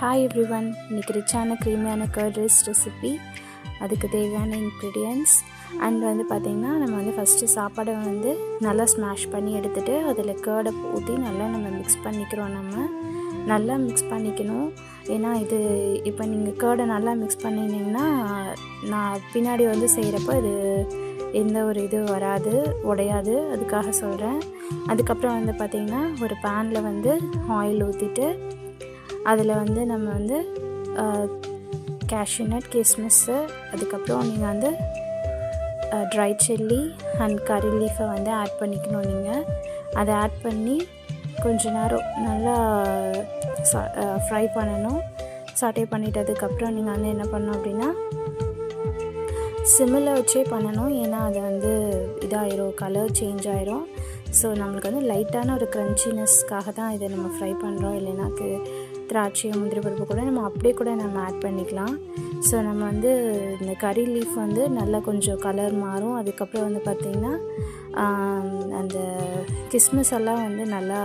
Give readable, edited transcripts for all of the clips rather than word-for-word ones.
Hi everyone, இன்றைக்கி ரிச்சான க்ரீமியான கர்ட் ரைஸ் ரெசிபி. அதுக்கு தேவையான இன்க்ரீடியன்ட்ஸ் அண்ட் பார்த்திங்கன்னா நம்ம ஃபஸ்ட்டு சாப்பாடை நல்லா ஸ்மாஷ் பண்ணி எடுத்துகிட்டு அதில் கர்டை ஊற்றி நல்லா நம்ம மிக்ஸ் பண்ணிக்கிறோம். நல்லா மிக்ஸ் பண்ணிக்கணும். ஏன்னா இது இப்போ நீங்கள் கர்டை நல்லா மிக்ஸ் பண்ணினீங்கன்னா நான் பின்னாடி செய்கிறப்போ இது எந்த ஒரு இது வராது, உடையாது, அதுக்காக சொல்கிறேன். அதுக்கப்புறம் பார்த்திங்கன்னா ஒரு பேனில் ஆயில் ஊற்றிட்டு அதில் நம்ம கேஷ்யூ நட், கிஸ்மிஸ்ஸு, அதுக்கப்புறம் நீங்கள் ட்ரை சில்லி அண்ட் கறி லீஃபை ஆட் பண்ணிக்கணும். நீங்கள் அதை ஆட் பண்ணி கொஞ்ச நேரம் நல்லா ஃப்ரை பண்ணணும். சாட்டே பண்ணிட்டதுக்கப்புறம் நீங்கள் என்ன பண்ணணும் அப்படின்னா சிம்மில் வச்சே பண்ணணும். ஏன்னா அது இதாகிடும், கலர் சேஞ்ச் ஆகிரும். ஸோ நம்மளுக்கு லைட்டான ஒரு க்ரன்ச்சினஸ்க்காக தான் இதை நம்ம ஃப்ரை பண்ணுறோம். இல்லைனாக்கு திராட்சை, முந்திரி பருப்பு கூட நம்ம அப்படியே கூட நம்ம ஆட் பண்ணிக்கலாம். ஸோ நம்ம இந்த கறி லீஃப் நல்லா கொஞ்சம் கலர் மாறும். அதுக்கப்புறம் பார்த்திங்கன்னா அந்த கிஸ்மிஸ் எல்லாம் நல்லா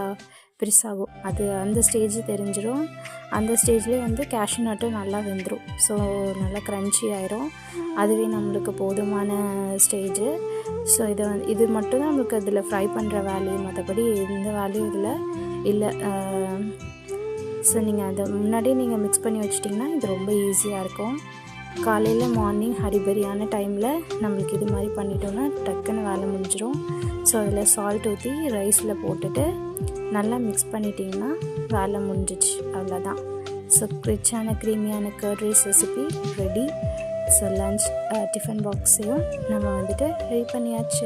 பெருசாகும். அது அந்த ஸ்டேஜ் தெரிஞ்சிடும். அந்த ஸ்டேஜ்லேயே கேஷ்யூ நட்டும் நல்லா வெந்துடும். ஸோ நல்லா க்ரன்ச்சி ஆயிரும். அதுவே நம்மளுக்கு போதுமான ஸ்டேஜு. ஸோ இது மட்டும் தான் நம்மளுக்கு அதில் ஃப்ரை பண்ணுற வேல்யூ, மற்றபடி எந்த வேல்யூ இதில் இல்லை. ஸோ நீங்கள் அதை முன்னாடியே நீங்கள் மிக்ஸ் பண்ணி வச்சிட்டிங்கன்னா இது ரொம்ப ஈஸியாக இருக்கும். காலையில் மார்னிங் ஹரிபரியான டைமில் நம்மளுக்கு இது மாதிரி பண்ணிட்டோன்னா டக்குன்னு வேலை முடிஞ்சிடும். ஸோ அதில் சால்ட் ஊற்றி ரைஸில் போட்டுட்டு நல்லா மிக்ஸ் பண்ணிட்டிங்கன்னா வேலை முடிஞ்சிச்சு, அவ்வளோதான். ஸோ ரிச்சான க்ரீமியான curd rice recipe ready. So lunch tiffin பாக்ஸையும் நம்ம ரெடி பண்ணியாச்சு.